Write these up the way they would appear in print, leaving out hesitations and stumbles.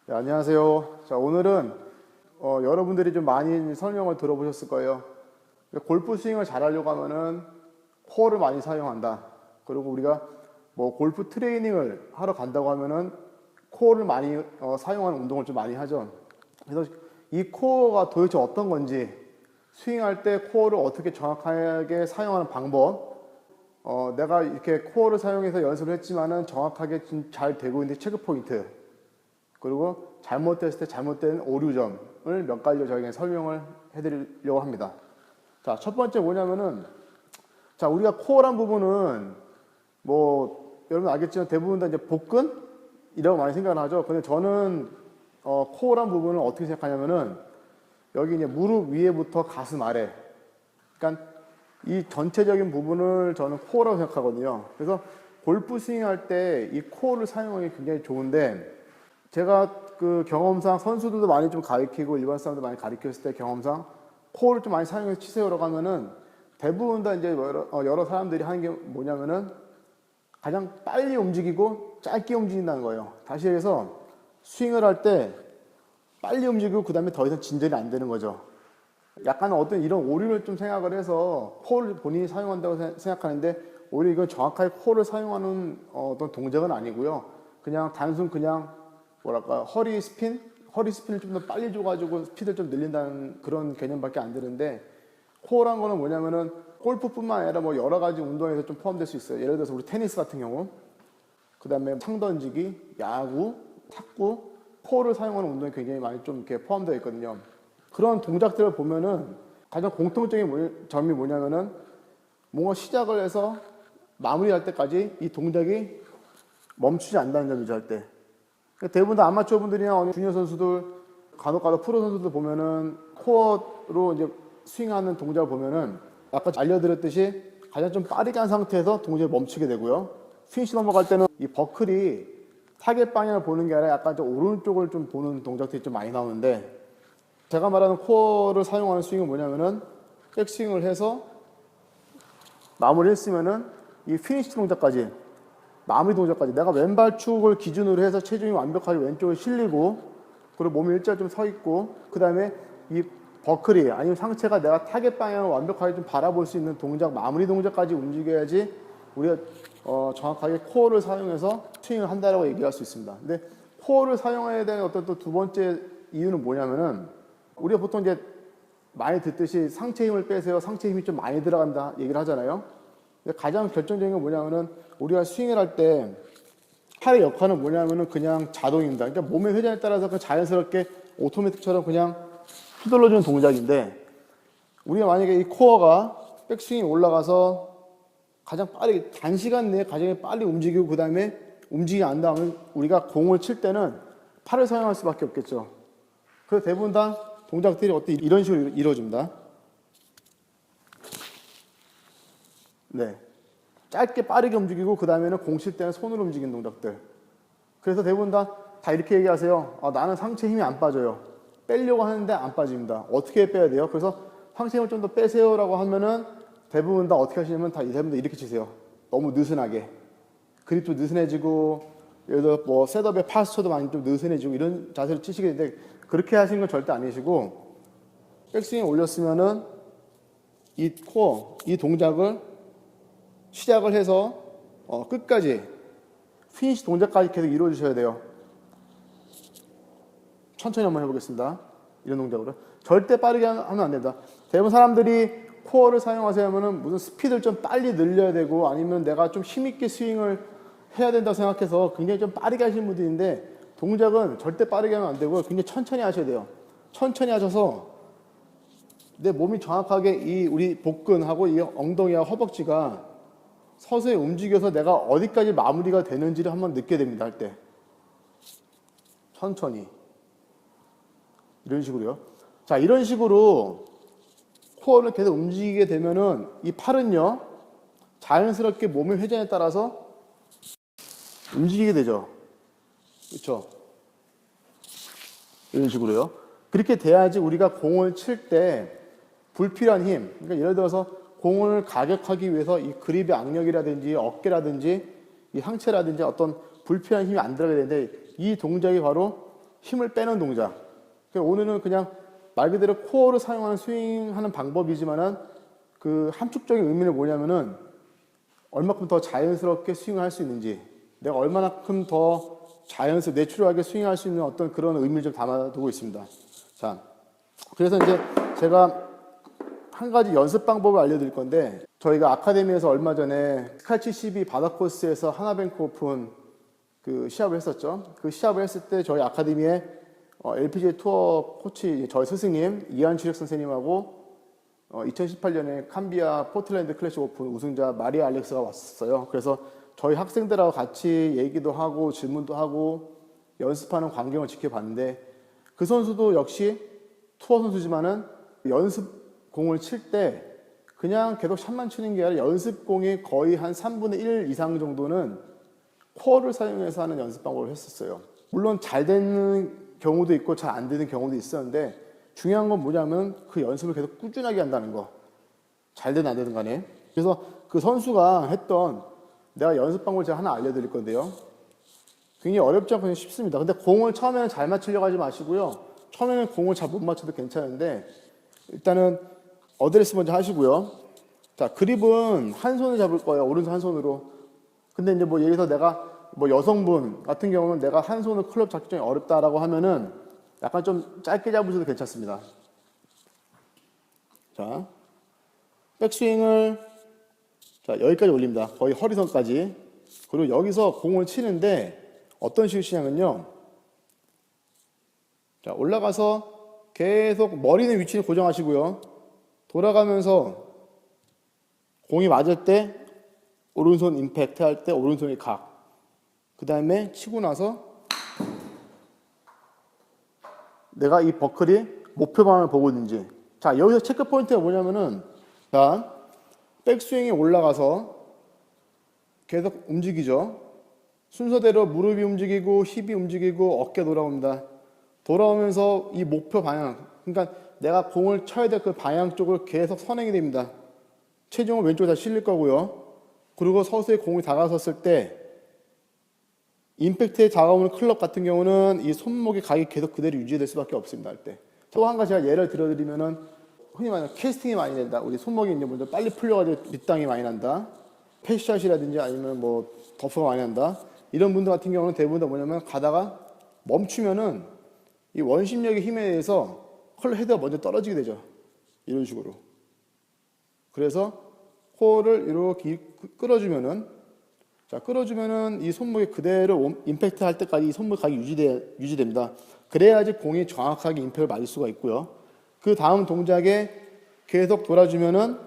네, 안녕하세요. 자, 오늘은 여러분들이 좀 많이 설명을 들어보셨을 거예요. 골프 스윙을 잘하려고 하면은 코어를 많이 사용한다. 그리고 우리가 뭐 골프 트레이닝을 하러 간다고 하면은 코어를 많이 사용하는 운동을 좀 많이 하죠. 그래서 이 코어가 도대체 어떤 건지, 스윙할 때 코어를 어떻게 정확하게 사용하는 방법, 내가 이렇게 코어를 사용해서 연습을 했지만은 정확하게 잘 되고 있는 체크 포인트, 그리고 잘못됐을 때 잘못된 오류점을 몇 가지로 저희가 설명을 해드리려고 합니다. 자, 첫 번째 뭐냐면은, 자, 우리가 코어란 부분은 뭐 여러분 알겠지만 대부분 다 이제 복근이라고 많이 생각을 하죠. 근데 저는 코어란 부분을 어떻게 생각하냐면은 여기 이제 무릎 위에부터 가슴 아래, 그러니까 이 전체적인 부분을 저는 코어라고 생각하거든요. 그래서 골프 스윙할 때 이 코어를 사용하기 굉장히 좋은데, 제가 그 경험상 선수들도 많이 좀 가르치고 일반 사람도 많이 가르쳤을 때 경험상 코어를 좀 많이 사용해서 치세요라고 하면은 대부분 다 이제 여러 사람들이 하는 게 뭐냐면은 가장 빨리 움직이고 짧게 움직인다는 거예요. 다시 해서 스윙을 할 때 빨리 움직이고 그 다음에 더 이상 진전이 안 되는 거죠. 약간 어떤 이런 오류를 좀 생각을 해서 코어를 본인이 사용한다고 생각하는데, 오히려 이건 정확하게 코어를 사용하는 어떤 동작은 아니고요. 그냥 단순 그냥 뭐랄까 허리 스핀을 좀 더 빨리 줘가지고 스피드를 좀 늘린다는 그런 개념밖에 안 드는데, 코어란 거는 뭐냐면은 골프뿐만 아니라 뭐 여러 가지 운동에서 좀 포함될 수 있어요. 예를 들어서 우리 테니스 같은 경우, 그 다음에 창 던지기, 야구, 탁구, 코어를 사용하는 운동이 굉장히 많이 좀 이렇게 포함되어 있거든요. 그런 동작들을 보면은 가장 공통적인 점이 뭐냐면은 뭔가 시작을 해서 마무리할 때까지 이 동작이 멈추지 않는다는 점이죠, 할 때. 대부분 다 아마추어 분들이나 주니어 선수들, 간혹 프로 선수들 보면은 코어로 이제 스윙하는 동작을 보면은 아까 알려드렸듯이 가장 좀 빠르게 한 상태에서 동작을 멈추게 되고요. 스윙시 넘어갈 때는 이 버클이 타겟 방향을 보는 게 아니라 약간 좀 오른쪽을 좀 보는 동작들이 좀 많이 나오는데, 제가 말하는 코어를 사용하는 스윙은 뭐냐면은 백스윙을 해서 마무리 했으면은 이 피니시 동작까지, 마무리 동작까지 내가 왼발 축을 기준으로 해서 체중이 완벽하게 왼쪽에 실리고, 그리고 몸이 일자로 좀 서 있고, 그 다음에 이 버클이 아니면 상체가 내가 타겟 방향을 완벽하게 좀 바라볼 수 있는 동작, 마무리 동작까지 움직여야지 우리가 정확하게 코어를 사용해서 스윙을 한다라고 얘기할 수 있습니다. 근데 코어를 사용해야 되는 어떤 또 두 번째 이유는 뭐냐면은, 우리가 보통 이제 많이 듣듯이 상체 힘을 빼세요, 상체 힘이 좀 많이 들어간다 얘기를 하잖아요. 근데 가장 결정적인 건 뭐냐면은, 우리가 스윙을 할 때 팔의 역할은 뭐냐면은 그냥 자동입니다. 그러니까 몸의 회전에 따라서 그냥 자연스럽게 오토매틱처럼 그냥 휘둘러주는 동작인데, 우리가 만약에 이 코어가 백스윙이 올라가서 가장 빠르게 단시간 내에 가장 빨리 움직이고 그 다음에 움직이지 않는다면 우리가 공을 칠 때는 팔을 사용할 수밖에 없겠죠. 그래서 대부분 다 동작들이 어떻게 이런 식으로 이루어집니다. 네. 짧게 빠르게 움직이고 그 다음에는 공 칠 때는 손으로 움직이는 동작들. 그래서 대부분 다 이렇게 얘기하세요. 나는 상체 힘이 안 빠져요. 빼려고 하는데 안 빠집니다. 어떻게 빼야 돼요? 그래서 상체 힘을 좀 더 빼세요라고 하면은 대부분 다 어떻게 하시냐면 다 대부분 다 이렇게 치세요. 너무 느슨하게. 그립도 느슨해지고, 예를 들어 뭐 셋업의 파스처도 많이 좀 느슨해지고 이런 자세로 치시게 되는데, 그렇게 하시는 건 절대 아니시고, 백스윙에 올렸으면은 이 코어, 이 동작을 시작을 해서 끝까지 피니시 동작까지 계속 이루어 주셔야 돼요. 천천히 한번 해보겠습니다. 이런 동작으로 절대 빠르게 하면 안 된다. 대부분 사람들이 코어를 사용하세요 하면은 무슨 스피드를 좀 빨리 늘려야 되고, 아니면 내가 좀 힘있게 스윙을 해야 된다고 생각해서 굉장히 좀 빠르게 하시는 분들인데, 동작은 절대 빠르게 하면 안 되고 굉장히 천천히 하셔야 돼요. 천천히 하셔서 내 몸이 정확하게 이 우리 복근하고 이 엉덩이와 허벅지가 서서히 움직여서 내가 어디까지 마무리가 되는지를 한번 느껴야 됩니다, 할 때. 천천히. 이런 식으로요. 자, 이런 식으로 코어를 계속 움직이게 되면은 이 팔은요, 자연스럽게 몸의 회전에 따라서 움직이게 되죠. 그렇죠? 이런 식으로요. 그렇게 돼야지 우리가 공을 칠 때 불필요한 힘, 그러니까 예를 들어서 공을 가격하기 위해서 이 그립의 악력이라든지 어깨라든지 이 상체라든지 어떤 불필요한 힘이 안 들어가야 되는데, 이 동작이 바로 힘을 빼는 동작. 그러니까 오늘은 그냥 말 그대로 코어를 사용하는 스윙하는 방법이지만은 그 함축적인 의미는 뭐냐면은 얼마큼 더 자연스럽게 스윙을 할 수 있는지, 내가 얼마나큼 더 자연스럽게 내추럴하게 스윙할 수 있는 어떤 그런 의미를 좀 담아두고 있습니다. 자, 그래서 이제 제가 한 가지 연습 방법을 알려드릴 건데, 저희가 아카데미에서 얼마 전에 스칼72 바다 코스에서 하나뱅크 오픈 그 시합을 했었죠. 그 시합을 했을 때 저희 아카데미에 LPGA 투어 코치 저희 스승님 이한주력 선생님하고 2018년에 캄비아 포틀랜드 클래식 오픈 우승자 마리아 알렉스가 왔었어요. 그래서 저희 학생들하고 같이 얘기도 하고 질문도 하고 연습하는 광경을 지켜봤는데, 그 선수도 역시 투어 선수지만은 연습 공을 칠 때 그냥 계속 샷만 치는 게 아니라 연습 공의 거의 한 3분의 1 이상 정도는 코어를 사용해서 하는 연습 방법을 했었어요. 물론 잘 되는 경우도 있고 잘 안 되는 경우도 있었는데, 중요한 건 뭐냐면 그 연습을 계속 꾸준하게 한다는 거. 잘 되든 안 되든 간에. 그래서 그 선수가 했던, 내가 연습 방법을 제가 하나 알려드릴 건데요. 굉장히 어렵지 않고 쉽습니다. 근데 공을 처음에는 잘 맞추려고 하지 마시고요. 처음에는 공을 잘 못 맞춰도 괜찮은데, 일단은 어드레스 먼저 하시고요. 자, 그립은 한 손을 잡을 거예요. 오른손 한 손으로. 근데 이제 뭐 예를 들어서 내가 뭐 여성분 같은 경우는 내가 한 손으로 클럽 잡기 좀 어렵다라고 하면은 약간 좀 짧게 잡으셔도 괜찮습니다. 자, 백스윙을 자, 여기까지 올립니다. 거의 허리선까지. 그리고 여기서 공을 치는데 어떤 식으로 치냐면요. 자, 올라가서 계속 머리는 위치를 고정하시고요. 돌아가면서 공이 맞을 때 오른손 임팩트 할 때 오른손이 각. 그 다음에 치고 나서 내가 이 버클이 목표 방향을 보고 있는지. 자, 여기서 체크 포인트가 뭐냐면은, 자, 백스윙이 올라가서 계속 움직이죠. 순서대로 무릎이 움직이고 힙이 움직이고 어깨 돌아옵니다. 돌아오면서 이 목표 방향, 그러니까 내가 공을 쳐야 될 그 방향 쪽을 계속 선행이 됩니다. 체중은 왼쪽에 다 실릴 거고요. 그리고 서서히 공이 다가섰을 때 임팩트에 다가오는 클럽 같은 경우는 이 손목의 각이 계속 그대로 유지될 수밖에 없습니다. 할 때. 또 한 가지 제가 예를 들어드리면은, 흔히 말하는 캐스팅이 많이 된다. 우리 손목이 이제 먼저 빨리 풀려가지고 밑당이 많이 난다. 패스샷이라든지 아니면 뭐 더프가 많이 난다. 이런 분들 같은 경우는 대부분 다 뭐냐면 가다가 멈추면은 이 원심력의 힘에 의해서 클럽 헤드가 먼저 떨어지게 되죠. 이런 식으로. 그래서 코어를 이렇게 끌어주면은, 자, 끌어주면은 이 손목이 그대로 임팩트 할 때까지 이 손목 각이 유지됩니다. 그래야지 공이 정확하게 임팩트를 맞을 수가 있고요. 그 다음 동작에 계속 돌아주면은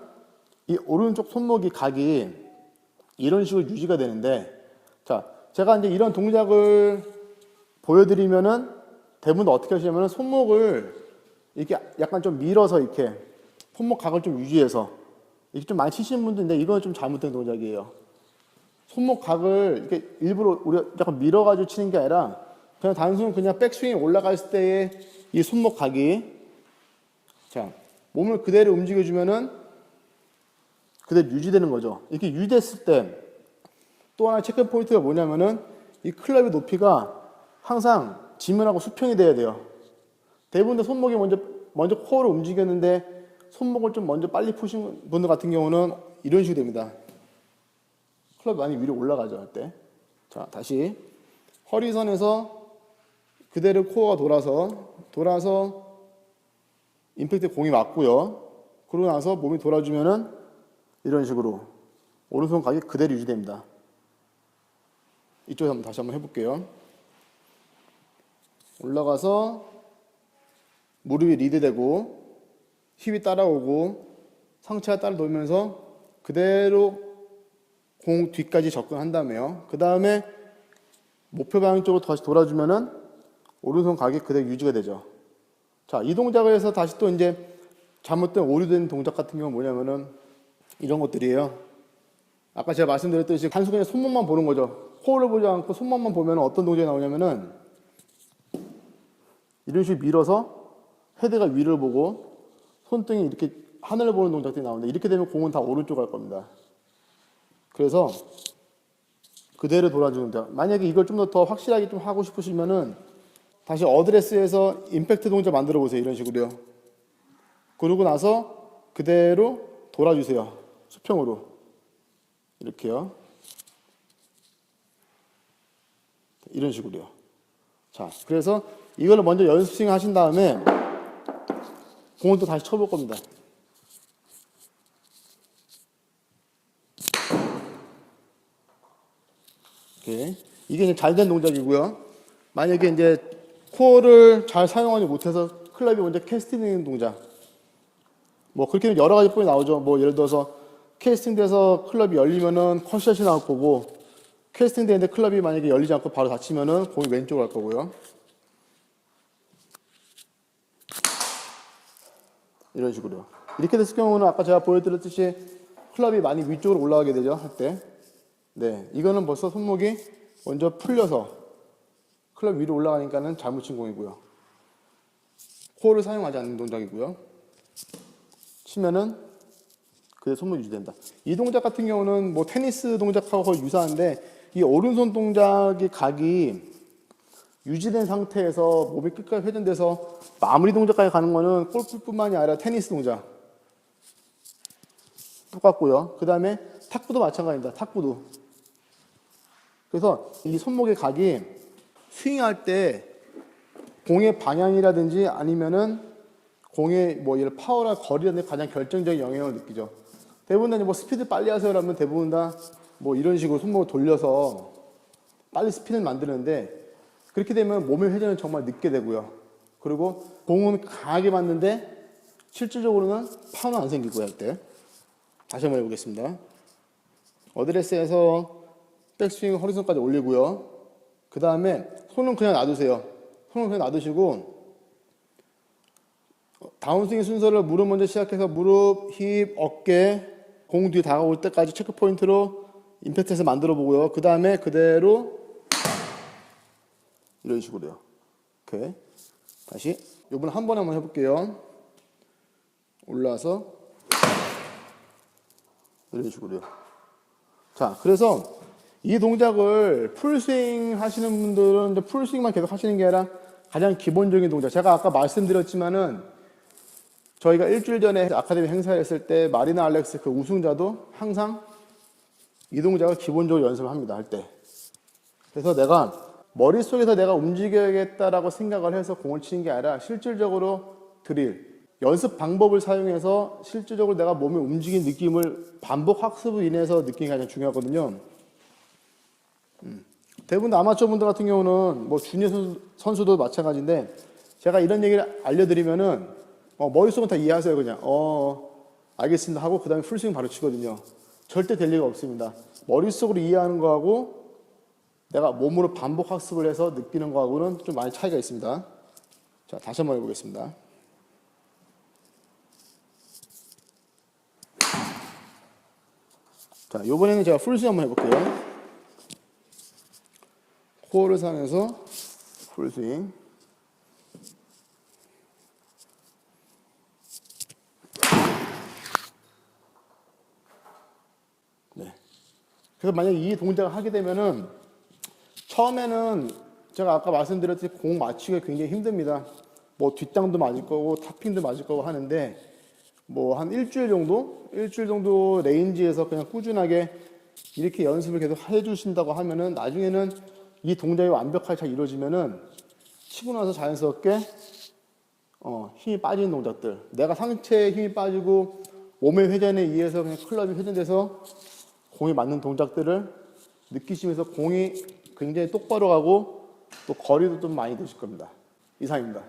이 오른쪽 손목이 각이 이런 식으로 유지가 되는데, 자, 제가 이제 이런 동작을 보여드리면은 대부분 어떻게 하시냐면은 손목을 이렇게 약간 좀 밀어서 이렇게 손목 각을 좀 유지해서 이렇게 좀 많이 치시는 분들인데, 이건 좀 잘못된 동작이에요. 손목 각을 이렇게 일부러 우리가 약간 밀어가지고 치는 게 아니라 그냥 단순히 그냥 백스윙이 올라갔을 때의 이 손목 각이, 자, 몸을 그대로 움직여주면은 그대로 유지되는 거죠. 이렇게 유지됐을 때 또 하나 체크 포인트가 뭐냐면은 이 클럽의 높이가 항상 지면하고 수평이 돼야 돼요. 대부분 다 손목이 먼저 코어를 움직였는데 손목을 좀 먼저 빨리 푸신 분들 같은 경우는 이런 식으로 됩니다. 클럽이 많이 위로 올라가죠, 할 때. 자, 다시 허리선에서 그대로 코어가 돌아서 임팩트 공이 맞고요. 그러고 나서 몸이 돌아주면은 이런 식으로 오른손 각이 그대로 유지됩니다. 이쪽에서 다시 한번 해볼게요. 올라가서 무릎이 리드되고 힙이 따라오고 상체가 따라 돌면서 그대로 공 뒤까지 접근한다며요. 그 다음에 목표 방향 쪽으로 다시 돌아주면은 오른손 각이 그대로 유지가 되죠. 자, 이 동작을 해서 다시 또 이제 잘못된 오류된 동작 같은 경우는 뭐냐면은 이런 것들이에요. 아까 제가 말씀드렸듯이 단순히 그냥 손목만 보는 거죠. 코어를 보지 않고 손목만 보면 어떤 동작이 나오냐면은 이런 식으로 밀어서 헤드가 위를 보고 손등이 이렇게 하늘을 보는 동작들이 나오는데, 이렇게 되면 공은 다 오른쪽 갈 겁니다. 그래서 그대로 돌아주는 데, 만약에 이걸 좀 더 확실하게 좀 하고 싶으시면은 다시 어드레스에서 임팩트 동작 만들어 보세요. 이런 식으로요. 그러고 나서 그대로 돌아주세요. 수평으로. 이렇게요. 이런 식으로요. 자, 그래서 이걸 먼저 연습 스윙 하신 다음에 공을 또 다시 쳐볼 겁니다. 이렇게. 이게 이제 잘된 동작이고요. 만약에 이제 코어를 잘 사용하지 못해서 클럽이 먼저 캐스팅 되는 동작. 뭐 그렇게 여러 가지 법이 나오죠. 뭐 예를 들어서 캐스팅 돼서 클럽이 열리면은 컷샷이 나올 거고, 캐스팅 되는데 클럽이 만약에 열리지 않고 바로 닫히면은 공이 왼쪽으로 갈 거고요. 이런 식으로요. 이렇게 됐을 경우는 아까 제가 보여드렸듯이 클럽이 많이 위쪽으로 올라가게 되죠. 할 때. 네, 이거는 벌써 손목이 먼저 풀려서 클럽 위로 올라가니까는 잘못 친 공이고요. 코어를 사용하지 않는 동작이고요. 치면은 그게 손목 유지된다. 이 동작 같은 경우는 뭐 테니스 동작하고 거의 유사한데, 이 오른손 동작의 각이 유지된 상태에서 몸이 끝까지 회전돼서 마무리 동작까지 가는 거는 골프뿐만이 아니라 테니스 동작 똑같고요. 그 다음에 탁구도 마찬가지입니다. 탁구도. 그래서 이 손목의 각이 스윙할 때 공의 방향이라든지 아니면은 공의 뭐 예를 파워나 거리라는 데 가장 결정적인 영향을 느끼죠. 대부분 다 뭐 스피드 빨리 하세요라면 대부분 다 뭐 이런 식으로 손목을 돌려서 빨리 스피드를 만드는데, 그렇게 되면 몸의 회전은 정말 늦게 되고요. 그리고 공은 강하게 맞는데 실질적으로는 파워는 안 생기고 할 때. 다시 한번 해보겠습니다. 어드레스에서 백스윙 허리선까지 올리고요. 그 다음에 손은 그냥 놔두세요. 손은 그냥 놔두시고 다운스윙 순서를 무릎 먼저 시작해서 무릎, 힙, 어깨, 공 뒤에 다가올 때까지 체크 포인트로 임팩트해서 만들어 보고요. 그 다음에 그대로 이런 식으로요. 오케이. 다시 요번 한 번에 한번 해볼게요. 올라서 이런 식으로요. 자, 그래서 이 동작을 풀스윙 하시는 분들은 이제 풀스윙만 계속 하시는 게 아니라 가장 기본적인 동작. 제가 아까 말씀드렸지만은 저희가 일주일 전에 아카데미 행사를 했을 때 마리나 알렉스 그 우승자도 항상 이 동작을 기본적으로 연습을 합니다. 할 때. 그래서 내가 머릿속에서 내가 움직여야겠다라고 생각을 해서 공을 치는 게 아니라 실질적으로 드릴, 연습 방법을 사용해서 실질적으로 내가 몸의 움직인 느낌을 반복 학습으로 인해서 느끼는 게 가장 중요하거든요. 대부분 아마추어 분들 같은 경우는 뭐 주니어 선수도 마찬가지인데, 제가 이런 얘기를 알려드리면은 머릿속은 다 이해하세요. 그냥 알겠습니다 하고 그 다음에 풀스윙 바로 치거든요. 절대 될 리가 없습니다. 머릿속으로 이해하는 거하고 내가 몸으로 반복 학습을 해서 느끼는 거하고는 좀 많이 차이가 있습니다. 자, 다시 한번 해보겠습니다. 자, 이번에는 제가 풀스윙 한번 해볼게요. 코어를 사면서 풀스윙. 네. 그래서 만약에 이 동작을 하게 되면은 처음에는 제가 아까 말씀드렸듯이 공 맞추기가 굉장히 힘듭니다. 뭐 뒷땅도 맞을 거고 탑핑도 맞을 거고 하는데, 뭐 한 일주일 정도 레인지에서 그냥 꾸준하게 이렇게 연습을 계속 해주신다고 하면은 나중에는 이 동작이 완벽하게 잘 이루어지면은 치고 나서 자연스럽게 힘이 빠지는 동작들, 내가 상체에 힘이 빠지고 몸의 회전에 의해서 그냥 클럽이 회전돼서 공이 맞는 동작들을 느끼시면서 공이 굉장히 똑바로 가고 또 거리도 좀 많이 되실 겁니다. 이상입니다.